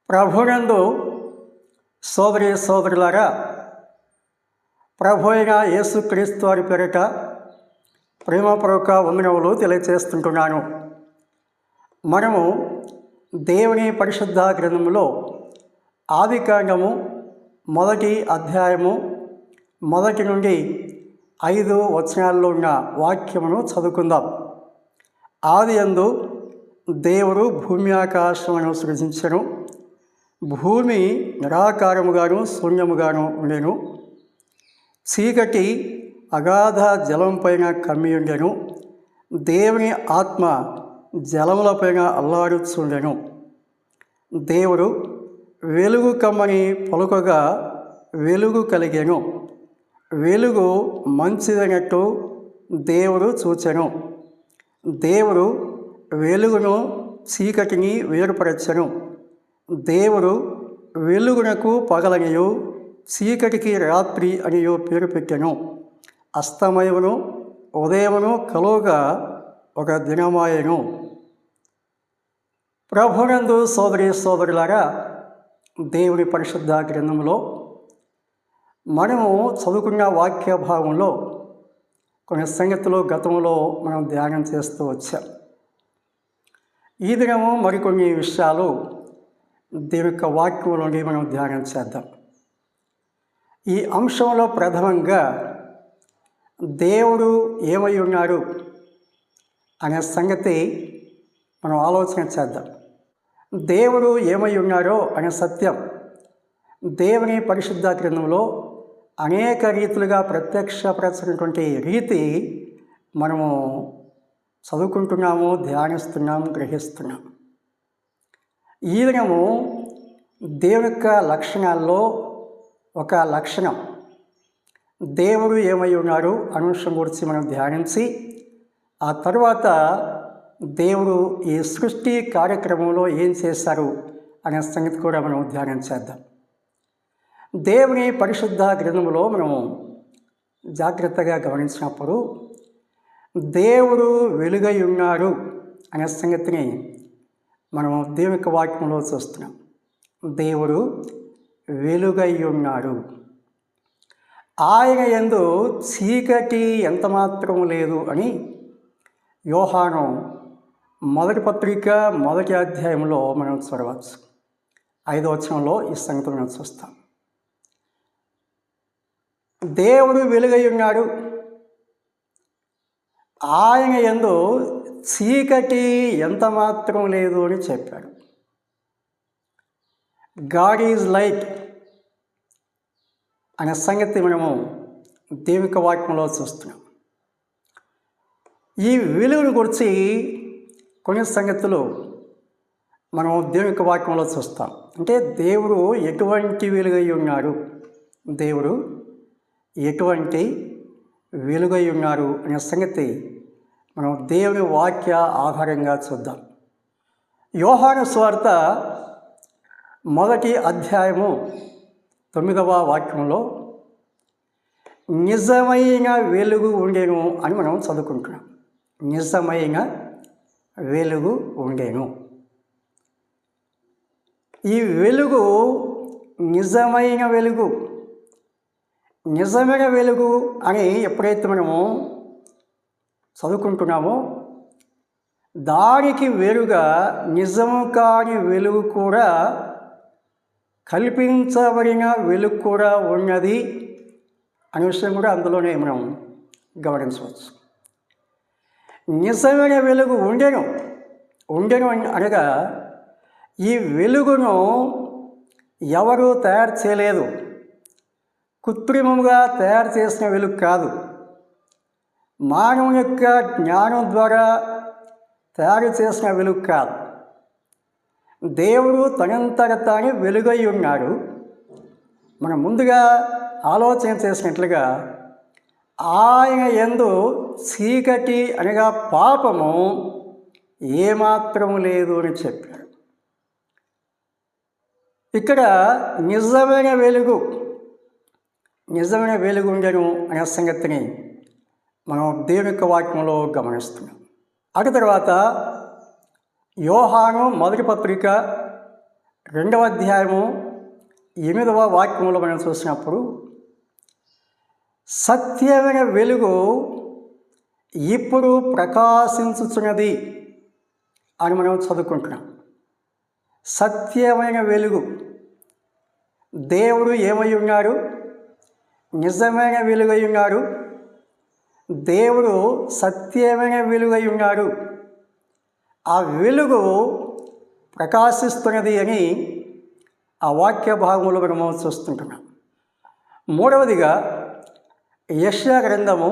ప్రభునందు సోదరి సోదరులారా, ప్రభు అయిన యేసుక్రీస్తు వారి పేరిట ప్రేమపూర్వక వందనములు తెలియచేస్తుంటున్నాను. మనము దేవుని పరిశుద్ధ గ్రంథములో ఆదికాండము 1వ అధ్యాయము 1 నుండి 5 వచనాల్లో ఉన్న వాక్యమును చదువుకుందాం. ఆదియందు దేవుడు భూమి ఆకాశమును సృజించెను. భూమి నిరాకారముగాను శూన్యముగాను ఉండెను. చీకటి అగాధ జలం పైన కమ్మి ఉండెను. దేవుని ఆత్మ జలములపైన అల్లాడుచుండెను. దేవుడు వెలుగు కమ్మని పలుకగా వెలుగు కలిగెను. వెలుగు మంచిదైనట్టు దేవుడు చూచెను. దేవుడు వెలుగును చీకటిని వేరుపరచెను. దేవుడు వెలుగునకు పగలనియు చీకటికి రాత్రి అనియు పేరు పెట్టెను. అస్తమయమును ఉదయమును కలువగా ఒక దినమాయెను. ప్రభునందు సోదరి సోదరులారా, దేవుని పరిశుద్ధ గ్రంథంలో మనము చదువుకున్న వాక్య భాగంలో కొన్ని సంగతులు గతంలో మనం ధ్యానం చేస్తూ వచ్చాం. ఈ దినము మరికొన్ని విషయాలు దేవుని యొక్క వాక్యం నుండి మనం ధ్యానం చేద్దాం. ఈ అంశంలో ప్రథమంగా దేవుడు ఏమై ఉన్నాడు అనే సంగతి మనం ఆలోచన చేద్దాం. దేవుడు ఏమై ఉన్నారో అనే సత్యం దేవుని పరిశుద్ధ గ్రంథంలో అనేక రీతులుగా ప్రత్యక్షపరచినటువంటి రీతి మనము చదువుకుంటున్నాము, ధ్యానిస్తున్నాము, గ్రహిస్తున్నాము. ఈ దినము దేవుని యొక్క లక్షణాల్లో ఒక లక్షణం దేవుడు ఏమై ఉన్నాడు అంశం గురించి మనం ధ్యానించి, ఆ తర్వాత దేవుడు ఈ సృష్టి కార్యక్రమంలో ఏం చేశారు అనే సంగతి కూడా మనం ధ్యానం చేద్దాం. దేవుని పరిశుద్ధ గ్రంథంలో మనము జాగ్రత్తగా గమనించినప్పుడు దేవుడు వెలుగై ఉన్నాడు అనే సంగతిని మనం దేవుని యొక్క వాక్యంలో చూస్తున్నాం. దేవుడు వెలుగై ఉన్నాడు. ఆయన యందు చీకటి ఎంతమాత్రం లేదు అని యోహాను 1వ పత్రిక 1వ అధ్యాయంలో మనం చూడవచ్చు. 5వ వచనంలో ఈ సంగతి మనం చూస్తాం. దేవుడు వెలుగై ఉన్నాడు. ఆయన యందు చీకటి ఎంత మాత్రం లేదు అని చెప్పాడు. గాడ్ ఈజ్ లైట్ అనే సంగతి మనము దేవుని వాక్యంలో చూస్తున్నాం. ఈ వెలుగుని గురించి కొన్ని సంగతులు మనం దేవుని వాక్యంలో చూస్తాం. అంటే దేవుడు ఎటువంటి వెలుగై ఉన్నాడు, దేవుడు ఎటువంటి వెలుగై ఉన్నారు అనే సంగతి మనం దేవుని వాక్య ఆధారంగా చూద్దాం. యోహాను సువార్త 1వ అధ్యాయము 9వ వాక్యంలో నిజమైన వెలుగు ఉండేను అని మనం చదువుకుంటున్నాం. నిజమైన వెలుగు ఉండేను. ఈ వెలుగు నిజమైన వెలుగు. నిజమైన వెలుగు అని ఎప్పుడైతే మనము చదువుకుంటున్నామో దానికి వేరుగా నిజము కాని వెలుగు కూడా, కల్పించబడిన వెలుగు కూడా ఉన్నది అనే విషయం కూడా అందులోనే మనం గమనించవచ్చు. నిజమైన వెలుగు ఉండెను అనగా ఈ వెలుగును ఎవరు తయారు చేయలేదు. కృత్రిమంగా తయారు చేసిన వెలుగు కాదు. మానవుని యొక్క జ్ఞానం ద్వారా తయారు చేసిన వెలుగు కాదు. దేవుడు తనంతట తానే వెలుగై ఉన్నాడు. మనం ముందుగా ఆలోచన చేసినట్లుగా ఆయన యందు చీకటి అనగా పాపము ఏమాత్రము లేదు అని చెప్పాడు. ఇక్కడ నిజమైన వెలుగు ఉండను అనే సంగతిని మనం దేవుని యొక్క వాక్యంలో గమనిస్తున్నాం. అటు తర్వాత యోహాను 1వ పత్రిక రెండవ అధ్యాయము 8వ వాక్యంలో మనం చూసినప్పుడు సత్యమైన వెలుగు ఇప్పుడు ప్రకాశించుచున్నది అని మనం చదువుకుంటున్నాం. సత్యమైన వెలుగు, దేవుడు ఏమై ఉన్నాడు? నిజమైన వెలుగై ఉన్నాడు. దేవుడు సత్యమైన వెలుగై ఉన్నాడు. ఆ వెలుగు ప్రకాశిస్తున్నది అని ఆ వాక్య భాగంలో మనము చూస్తుంటున్నాం. మూడవదిగా యెషయా గ్రంథము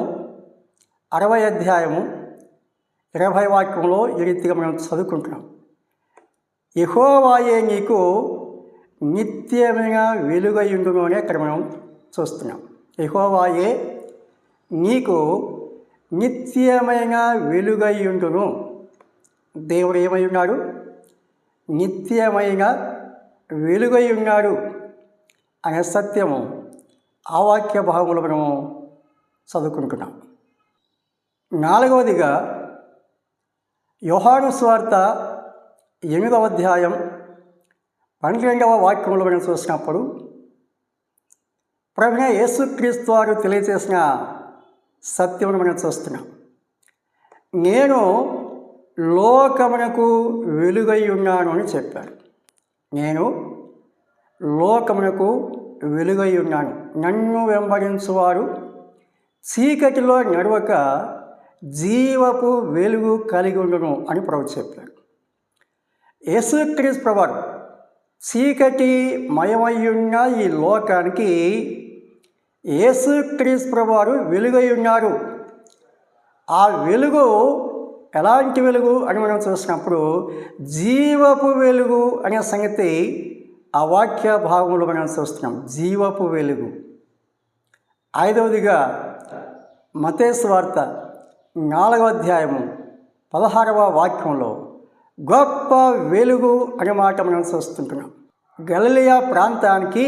60వ అధ్యాయము 20వ వాక్యంలో ఈ రీతిగా మనం చదువుకుంటున్నాం. యెహోవాయే నీకు నిత్యమైన వెలుగయుండును అని అక్కడ మనం చూస్తున్నాం. యెహోవాయే నీకు నిత్యమైన వెలుగయుండును. దేవుడు ఏమై ఉన్నాడు? నిత్యమైన వెలుగై ఉన్నాడు అనే సత్యము ఆ వాక్య భాగంలో మనము చదువుకుంటున్నాం. నాలుగవదిగా యోహాను సువార్త 8వ అధ్యాయం 12వ వాక్యంలో మనం చూసినప్పుడు ప్రభువైన యేసుక్రీస్తు వారు తెలియజేసిన సత్యమును మనం చూస్తున్నాం. నేను లోకమునకు వెలుగై ఉన్నాను అని చెప్పాడు. నేను లోకమునకు వెలుగై ఉన్నాను. నన్ను వెంబడించువారు చీకటిలో నడవక జీవపు వెలుగు కలిగి ఉండును అని ప్రభు చెప్పాడు. యేసుక్రీస్తు ప్రభువారు చీకటి మయమయ్యున్న ఈ లోకానికి యేసుక్రీస్తు ప్రభువారు వెలుగై ఉన్నారు. ఆ వెలుగు ఎలాంటి వెలుగు అని మనం చూసినప్పుడు జీవపు వెలుగు అనే సంగతి ఆ వాక్య భాగంలో మనం చూస్తున్నాం. జీవపు వెలుగు. ఐదవదిగా మత్తయి సువార్త 4వ అధ్యాయము 16వ వాక్యంలో గొప్ప వెలుగు అనే మాట మనం చూస్తుంటున్నాం. గలిలయ ప్రాంతానికి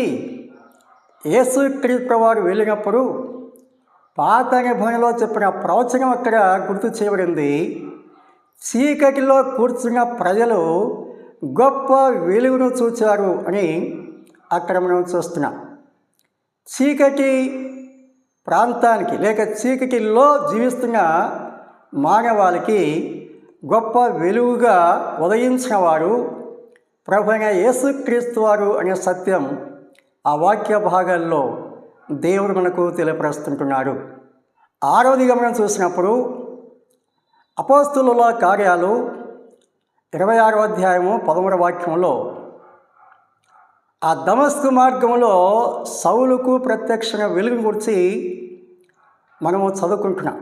యేసుక్రీస్తు ప్రభువారు వెళ్ళినప్పుడు పాత నిబంధనలో చెప్పిన ప్రవచనం అక్కడ గుర్తు చేయబడింది. చీకటిలో కూర్చున్న ప్రజలు గొప్ప వెలుగును చూచారు అని అక్కడ మనం చూస్తున్నాం. చీకటి ప్రాంతానికి లేక చీకటిలో జీవిస్తున్న మానవాళికి గొప్ప వెలుగుగా ఉదయించిన వారు ప్రభువైన యేసుక్రీస్తు వారు అనే సత్యం ఆ వాక్య భాగాల్లో దేవుడు మనకు తెలియపరుస్తుంటున్నాడు. ఆరవదిగా మనం చూసినప్పుడు అపోస్తలుల కార్యాలు 26వ అధ్యాయము 13వ వాక్యంలో ఆ దమస్కు మార్గంలో సౌలుకు ప్రత్యక్ష వెలుగును గురించి మనము చదువుకుంటున్నాం.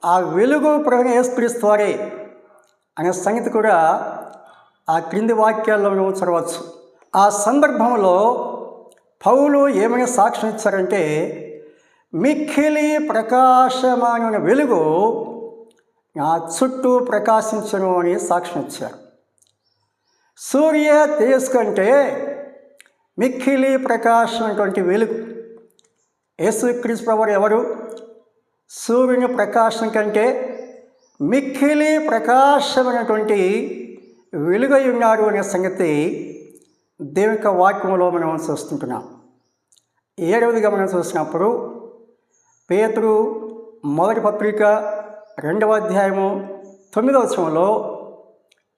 ఆ వెలుగు ప్రభువైన యేసుక్రీస్తు వారే అనే సంగతి కూడా ఆ క్రింది వాక్యాల్లో మనం చదవచ్చు. ఆ సందర్భంలో పౌలు ఏమైనా సాక్ష్యం ఇచ్చారంటే మిక్కిలి ప్రకాశమానమైన వెలుగు నా చుట్టూ ప్రకాశించను అని సాక్ష్యం ఇచ్చారు. సూర్య తేజస్సు కంటే మిక్కిలి ప్రకాశమైనటువంటి వెలుగు. యేసుక్రీస్తు ప్రభువారు ఎవరు? సూర్యుని ప్రకాశం కంటే మిక్కిలి ప్రకాశమైనటువంటి వెలుగై ఉన్నారు అనే సంగతి దేవుని యొక్క వాక్యంలో మనం చూస్తుంటున్నాం. ఏడవదిగా మనం చూసినప్పుడు పేతురు మొదటి పత్రిక 2వ అధ్యాయము 9వ వచనంలో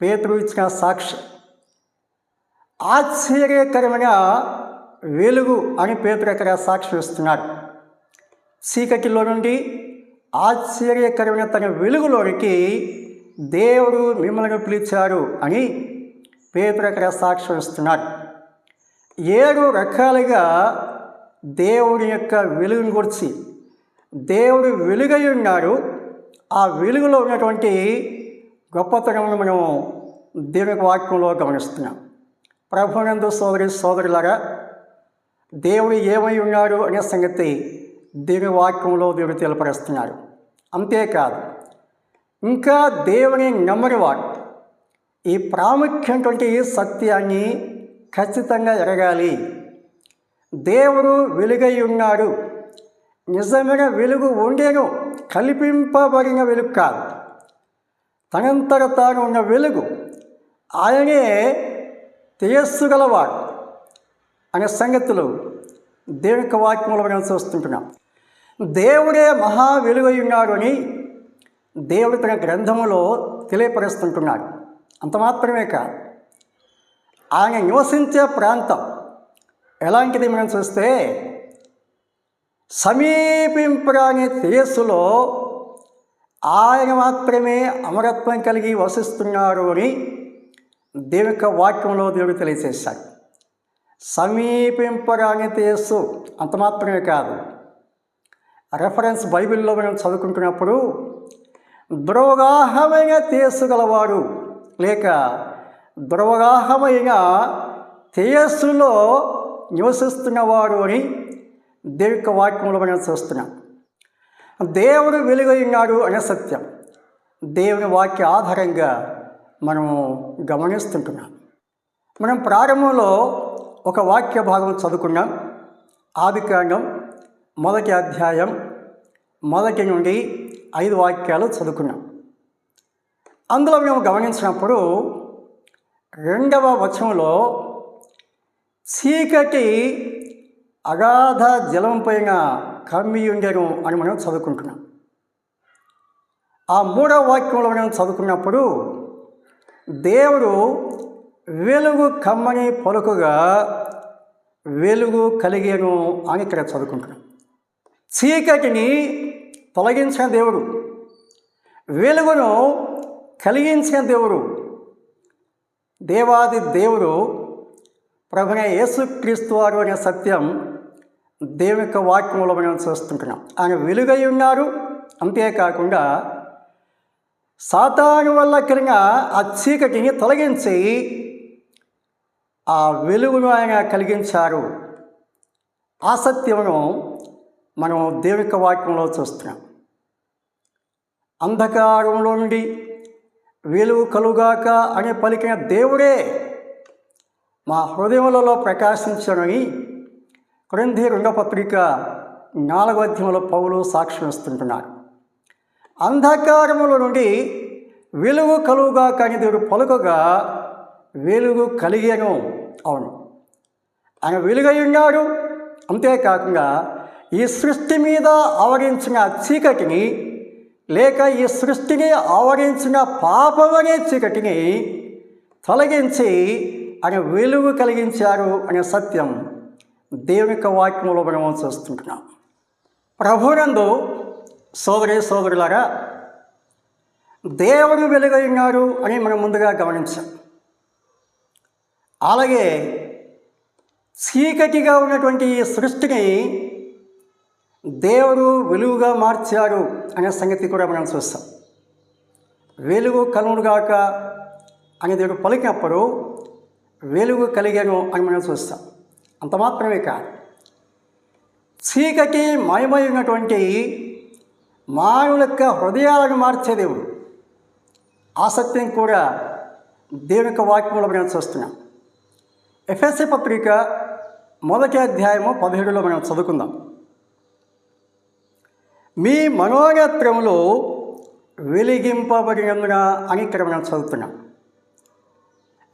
పేతురు ఇచ్చిన సాక్ష్యం ఆశ్చర్యకరమైన వెలుగు అని పేతురు ఇక్కడ సాక్ష్యం ఇస్తున్నాడు. చీకటిలో నుండి ఆశ్చర్యకరమైన తన వెలుగులోనికి దేవుడు మిమ్మల్ని పిలిచారు అని పేతురు ఇక్కడ సాక్ష్యం ఇస్తున్నాడు. 7 రకాలుగా దేవుడి యొక్క వెలుగుని గురించి దేవుడు వెలుగై ఉన్నాడు. ఆ వెలుగులో ఉన్నటువంటి గొప్పతనమును మనం దేవుని వాక్యంలో గమనిస్తున్నాం. ప్రభునందు సోదరి సోదరులారా, దేవుడు ఏమై ఉన్నాడు అనే సంగతి దేవుని వాక్యంలో దేవుడు తెలియపరుస్తున్నాడు. అంతేకాదు, ఇంకా దేవుని నమ్మని వాడు ఈ ప్రాముఖ్యమైనటువంటి సత్యాన్ని ఖచ్చితంగా ఎరగాలి. దేవుడు వెలుగై ఉన్నాడు. నిజమైన వెలుగు ఉండేను, కల్పింపబడిన వెలుగు కాదు. తనంతట తాను ఉన్న వెలుగు. ఆయనే తేజస్సు గలవాడు అనే సంగతులు దేవుని యొక్క వాక్యంలో మనం చూస్తుంటున్నాం. దేవుడే మహా వెలుగై ఉన్నాడు అని దేవుడు తన గ్రంథములో తెలియపరుస్తుంటున్నాడు. అంత మాత్రమే కాదు, ఆయన నివసించే ప్రాంతం ఎలాంటిది మనం చూస్తే సమీపింపరాని తేజస్సులో ఆయన మాత్రమే అమరత్వం కలిగి వసిస్తున్నాడు అని దేవుని యొక్క వాక్యంలో దేవుడు తెలియజేశాడు. సమీపింపరాని తేజస్సు అంత మాత్రమే కాదు, రెఫరెన్స్ బైబిల్లో మనం చదువుకుంటున్నప్పుడు దురవగాహమైన తేజస్సు గలవాడు లేక దురవగాహమైన తేజస్సులో నివసిస్తున్నవాడు అని దేవుని యొక్క వాక్యంలో మనం చూస్తున్నాం. దేవుడు వెలుగై ఉన్నాడు అనే సత్యం దేవుని వాక్య ఆధారంగా మనము గమనిస్తుంటున్నాం. మనం ప్రారంభంలో ఒక వాక్య భాగం చదువుకున్నాం. ఆదికాండం 1వ అధ్యాయం 1 నుండి 5 వాక్యాలు చదువుకున్నాం. అందులో మేము గమనించినప్పుడు 2వ వచనంలో చీకటి అగాధ జలం పైన కమ్మి ఉండెను అని మనం చదువుకుంటున్నాం. ఆ 3వ వాక్యంలో మనం చదువుకున్నప్పుడు దేవుడు వెలుగు కమ్మని పలుకుగా వెలుగు కలిగేను అని ఇక్కడ చదువుకుంటున్నాం. చీకటిని తొలగించిన దేవుడు, వెలుగును కలిగించిన దేవుడు, దేవాది దేవుడు ప్రభువైన యేసుక్రీస్తు వారు అనే సత్యం దేవుని యొక్క వాక్యంలో మనం చూస్తుంటున్నాం. ఆయన వెలుగై ఉన్నారు. అంతేకాకుండా సాతాను వల్ల కలిగిన ఆ చీకటిని తొలగించి ఆ వెలుగును ఆయన కలిగించారు. ఆ సత్యమును మనం దేవుని యొక్క వాక్యంలో చూస్తున్నాం. అంధకారంలో నుండి వెలుగు కలుగాక అని పలికిన దేవుడే మా హృదయములలో ప్రకాశించనని కొరింథీ 2వ పత్రిక 4వ అధ్యాయంలో పౌలు సాక్ష్యం ఇస్తుంటున్నాడు. అంధకారముల నుండి వెలుగు కలుగాక అని దేవుడు పలుకగా వెలుగు కలిగేను. అవును, ఆయన వెలుగై ఉన్నాడు. అంతేకాకుండా ఈ సృష్టి మీద ఆవరించిన చీకటిని లేక ఈ సృష్టిని ఆవరించిన పాపమనే చీకటిని తొలగించి ఆయన వెలుగు కలిగించారు అనే సత్యం దేవుని యొక్క వాక్యంలో మనం చూస్తుంటున్నాం. ప్రభునందు సోదరి సోదరులారా, దేవుడు వెలుగై ఉన్నాడు అని మనం ముందుగా గమనించాం. అలాగే చీకటిగా ఉన్నటువంటి ఈ సృష్టిని దేవుడు వెలుగుగా మార్చాడు అనే సంగతి కూడా మనం చూస్తాం. వెలుగు కలుగుగాక అని దేవుడు పలికినప్పుడు వెలుగు కలిగాను అని మనం చూస్తాం. అంత మాత్రమే కాదు, చీకటి మయమై ఉన్నటువంటి మానవుల యొక్క హృదయాలను మార్చే దేవుడు. ఆ సత్యం కూడా దేవుని యొక్క వాక్యంలో మనం చూస్తున్నాం. ఎఫెసీ పత్రిక 1వ అధ్యాయము 17లో మనం చదువుకుందాం. మీ మనోనేత్రములు వెలిగింపబడినందున అని ఇక్కడ మనం చదువుతున్నాం.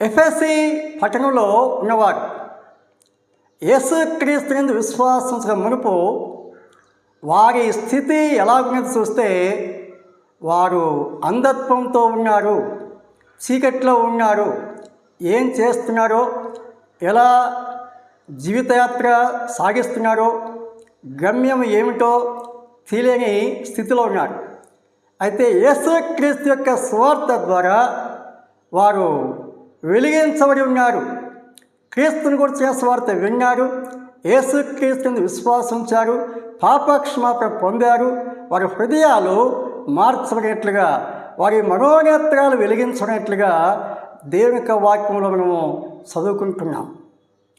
ఎఫెసీ పట్టణంలో ఉన్నవారు యేసుక్రీస్తు నందు విశ్వాసించక మునుపు వారి స్థితి ఎలా ఉన్నది చూస్తే వారు అంధత్వంతో ఉన్నారు, చీకట్లో ఉన్నారు. ఏం చేస్తున్నారో, ఎలా జీవితయాత్ర సాగిస్తున్నారో, గమ్యం ఏమిటో తెలియని స్థితిలో ఉన్నారు. అయితే యేసుక్రీస్తు యొక్క సువార్త ద్వారా వారు వెలిగించబడి ఉన్నారు. క్రీస్తుని గురించిన సువార్త విన్నారు, యేసుక్రీస్తుని విశ్వాసించారు, పాపక్షమాపణ పొందారు. వారి హృదయాలు మార్చబడినట్లుగా, వారి మనోనేత్రాలు వెలిగించబడినట్లుగా దేవుని యొక్క వాక్యంలో మనము చదువుకుంటున్నాం.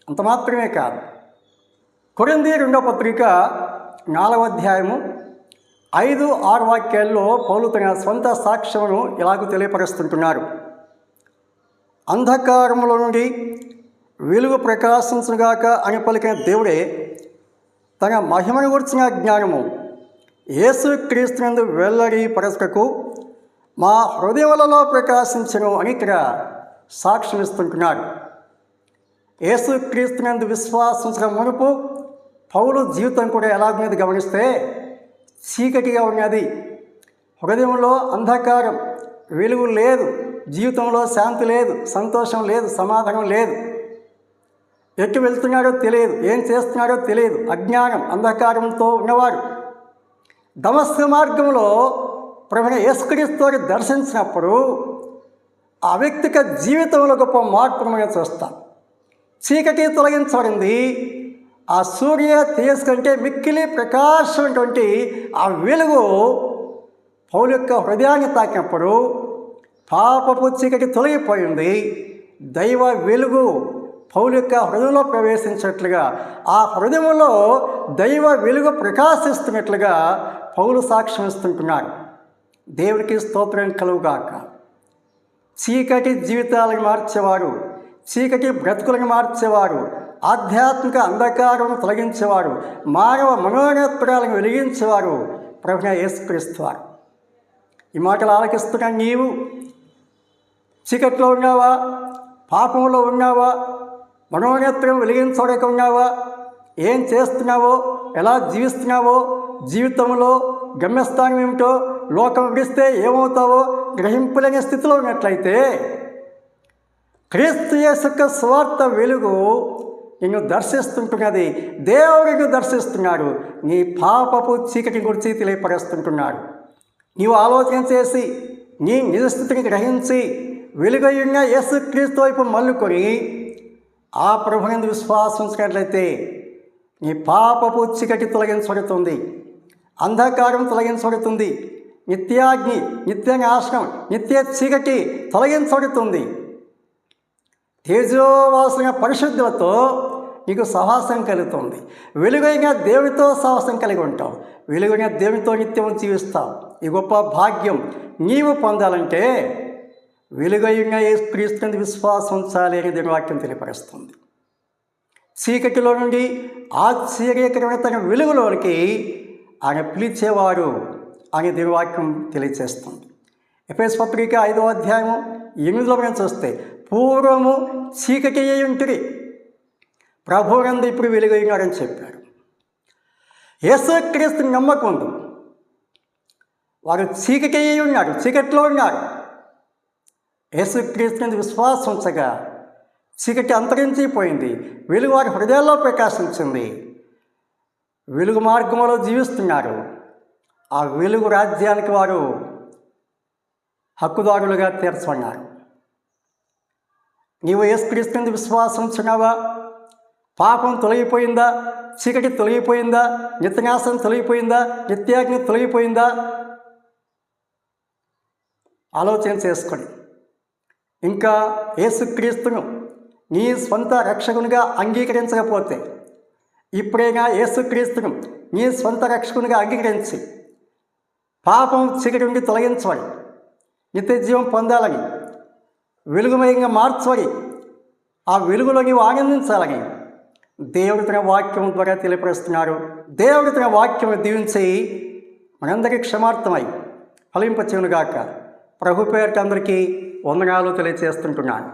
అంత మాత్రమే కాదు, కొరింథీ 2వ పత్రిక 4వ అధ్యాయము 5-6 వాక్యాల్లో పౌలు తన సొంత సాక్ష్యమును ఇలాగూ తెలియపరుస్తుంటున్నారు. అంధకారముల నుండి వెలుగు ప్రకాశించుగాక అని పలికిన దేవుడే తన మహిమను గురించిన జ్ఞానము యేసుక్రీస్తునందు వెల్లడి పరచుటకు మా హృదయములలో ప్రకాశించను అని ఇక్కడ సాక్ష్యం ఇస్తుంటున్నాడు. యేసుక్రీస్తునందు విశ్వాసించడం మునుపు పౌలు జీవితం కూడా ఎలాగనేది గమనిస్తే చీకటిగా ఉన్నది, హృదయంలో అంధకారం, వెలుగు లేదు, జీవితంలో శాంతి లేదు, సంతోషం లేదు, సమాధానం లేదు. ఎటు వెళ్తున్నాడో తెలియదు, ఏం చేస్తున్నాడో తెలియదు, అజ్ఞానం అంధకారంతో ఉన్నవాడు. దమస్కు మార్గంలో ప్రభువైన యేసుక్రీస్తుని దర్శించినప్పుడు ఆ వ్యక్తికి జీవితంలో గొప్ప మార్పును మనం చూస్తాం. చీకటి తొలగించబడింది. ఆ సూర్య తేజస్సు కంటే మిక్కిలి ప్రకాశమైనటువంటి ఆ వెలుగు పౌలు యొక్క హృదయాన్ని తాకినప్పుడు పాపపు చీకటి తొలగిపోయింది. దైవ వెలుగు పౌలు యొక్క హృదయంలో ప్రవేశించినట్లుగా, ఆ హృదయంలో దైవ వెలుగు ప్రకాశిస్తున్నట్లుగా పౌలు సాక్ష్యం ఇస్తుంటున్నాడు. దేవునికి స్తోత్రం కలుగుగాక. చీకటి జీవితాలను మార్చేవారు, చీకటి బ్రతుకులను మార్చేవారు, ఆధ్యాత్మిక అంధకారం తొలగించేవారు, మానవ మనోనేత్రాలను వెలిగించేవారు ప్రభువైన యేసుక్రీస్తు వారు. ఈ మాటలు ఆలకిస్తున్న నీవు చీకట్లో ఉన్నావా, పాపంలో ఉన్నావా, మనోనేత్రం వెలిగించడానికి ఉన్నావా, ఏం చేస్తున్నావో, ఎలా జీవిస్తున్నావో, జీవితంలో గమ్యస్థానం ఏమిటో, లోకం విడిస్తే ఏమవుతావో గ్రహింపులేని స్థితిలో ఉన్నట్లయితే క్రీస్తు యేసు యొక్క సువార్త వెలుగు నిన్ను దర్శిస్తుంటున్నది. దేవుడు నిన్ను దర్శిస్తున్నాడు. నీ పాపపు చీకటి గురించి తెలియపరుస్తుంటున్నాడు. నీవు ఆలోచన చేసి నీ నిజస్థితిని గ్రహించి వెలుగైన యేసుక్రీస్తు వైపు మల్లుకొని ఆ ప్రభువునందు విశ్వాసించినట్లయితే నీ పాపపు చీకటి తొలగించబడుతుంది, అంధకారం తొలగించబడుతుంది, నిత్యాగ్ని, నిత్య నాశనం, నిత్య చీకటి తొలగించబడుతుంది. తేజోవాసులైన పరిశుద్ధులతో నీకు సహవాసం కలుగుతుంది. వెలుగైన దేవునితో సహవాసం కలిగి ఉంటావు. వెలుగైన దేవునితో నిత్యం జీవిస్తావు. ఈ గొప్ప భాగ్యం నీవు పొందాలంటే వెలుగైన యేసుక్రీస్తునందు విశ్వాసం ఉంచాలి అని దేవుని వాక్యం తెలియపరుస్తుంది. చీకటిలో నుండి ఆశ్చర్యకరమైన తన వెలుగులోనికి ఆయన పిలిచేవారు అని దేవుని వాక్యం తెలియజేస్తుంది. ఎఫెసీ పత్రిక 5వ అధ్యాయము 8లో మనం చూస్తే, పూర్వము చీకటి అయి ఉంటిరి, ప్రభువునందు ఇప్పుడు వెలుగైనారని చెప్పాడు. యేసుక్రీస్తుని నమ్మకముందు వారు చీకటి అయి ఉన్నారు, చీకటిలో ఉన్నారు. యేసుక్రీస్తునందు విశ్వాసం ఉంచగా చీకటి అంతరించిపోయింది, వెలుగు వారి హృదయాల్లో ప్రకాశించింది. వెలుగు మార్గంలో జీవిస్తున్నారు. ఆ వెలుగు రాజ్యానికి వారు హక్కుదారులుగా తీర్చున్నారు. నీవు యేసుక్రీస్తునందు విశ్వాసం ఉంచున్నావా? పాపం తొలగిపోయిందా? చీకటి తొలగిపోయిందా? నిత్యనాశనం తొలగిపోయిందా? నిత్యాగ్ని తొలగిపోయిందా? ఆలోచన చేసుకొని ఇంకా యేసుక్రీస్తును నీ స్వంత రక్షకునిగా అంగీకరించకపోతే ఇప్పుడైనా యేసుక్రీస్తును నీ స్వంత రక్షకునిగా అంగీకరించి పాపం చీకటి నుండి తొలగించబడి నిత్య జీవం పొందాలని, వెలుగుమయంగా మార్చబడి ఆ వెలుగులో నీవు ఆనందించాలని దేవుడు తన వాక్యం ద్వారా తెలియపరుస్తున్నాడు. దేవుడు తన వాక్యం దీవించి మనందరికీ క్షమార్థమై ఫలింపచేయునుగాక. ప్రభు పేరిట అందరికీ వందనాలు తెలియజేస్తుంటున్నాను.